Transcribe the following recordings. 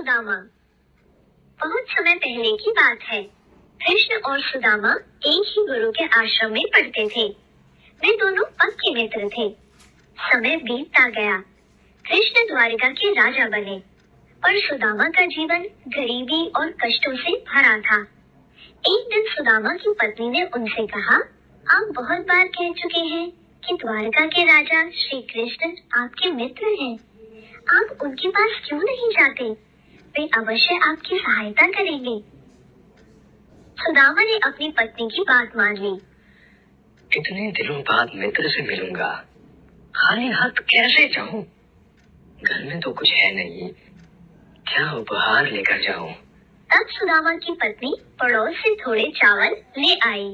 सुदामा। बहुत समय पहले की बात है। कृष्ण और सुदामा एक ही गुरु के आश्रम में पढ़ते थे। वे दोनों पक्के मित्र थे। समय बीतता गया। कृष्ण द्वारिका के राजा बने, पर सुदामा का जीवन गरीबी और कष्टों से भरा था। एक दिन सुदामा की पत्नी ने उनसे कहा, आप बहुत बार कह चुके हैं कि द्वारका के राजा श्री कृष्ण आपके मित्र हैं। आप उनके पास क्यों नहीं जाते? वे अवश्य आपकी सहायता करेंगे। सुदामा ने अपनी पत्नी की बात मान ली। इतने दिनों बाद मित्र से मिलूंगा, खाली हाथ कैसे जाऊं? घर में तो कुछ है नहीं, क्या उपहार लेकर जाऊं? तब सुदामा की पत्नी पड़ोस से थोड़े चावल ले आई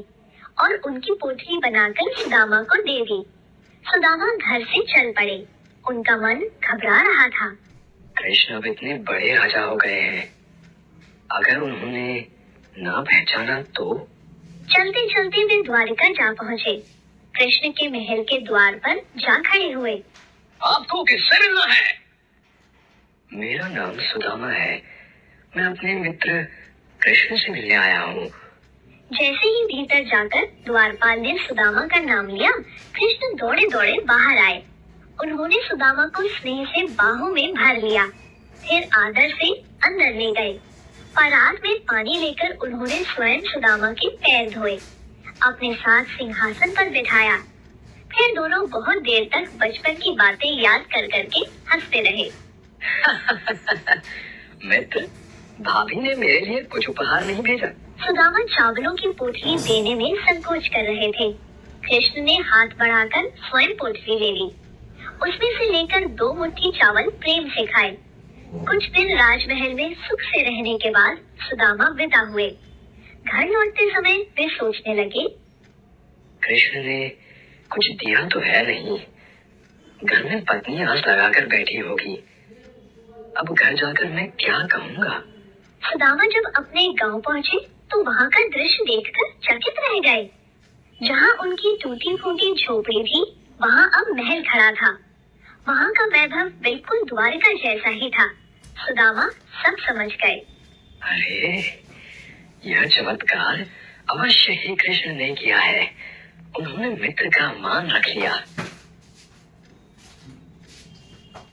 और उनकी पोटली बनाकर सुदामा को दे दी। सुदामा घर से चल पड़े। उनका मन घबरा रहा था। कृष्ण अब इतने बड़े राजा हो गए हैं, अगर उन्होंने ना पहचाना तो? चलते चलते वे द्वारिका जा पहुँचे। कृष्ण के महल के द्वार पर जा खड़े हुए। आपको किससे मिलना है? मेरा नाम सुदामा है, मैं अपने मित्र कृष्ण से मिलने आया हूँ। जैसे ही भीतर जाकर द्वारपाल ने सुदामा का नाम लिया, कृष्ण दौड़े दौड़े बाहर आए। उन्होंने सुदामा को स्नेह से बाहों में भर लिया, फिर आदर से अंदर ले गए। परात में पानी लेकर उन्होंने स्वयं सुदामा के पैर धोए, अपने साथ सिंहासन पर बिठाया। फिर दोनों बहुत देर तक बचपन की बातें याद कर करके हंसते रहे। मित्र, भाभी ने मेरे लिए कुछ उपहार नहीं भेजा? सुदामा चावलों की पोटली देने में संकोच कर रहे थे। कृष्ण ने हाथ बढ़ाकर स्वयं पोटली ले ली। उसमें से लेकर 2 मुट्ठी चावल प्रेम से खाए। कुछ दिन राजमहल में सुख से रहने के बाद सुदामा विदा हुए। घर लौटते समय वे सोचने लगे, कृष्ण ने कुछ दिया तो है नहीं, घर में पत्नी आस लगाकर बैठी होगी, अब घर जाकर मैं क्या कहूँगा? सुदामा जब अपने गांव पहुँचे तो वहाँ का दृश्य देखकर चकित रह गए। जहाँ उनकी टूटी फूटी झोपड़ी थी, वहाँ अब महल खड़ा था। वहाँ का वैभव बिल्कुल द्वारिका जैसा ही था। सुदामा सब समझ गए। अरे, यह चमत्कार अवश्य ही कृष्ण ने किया है। उन्होंने मित्र का मान रख लिया।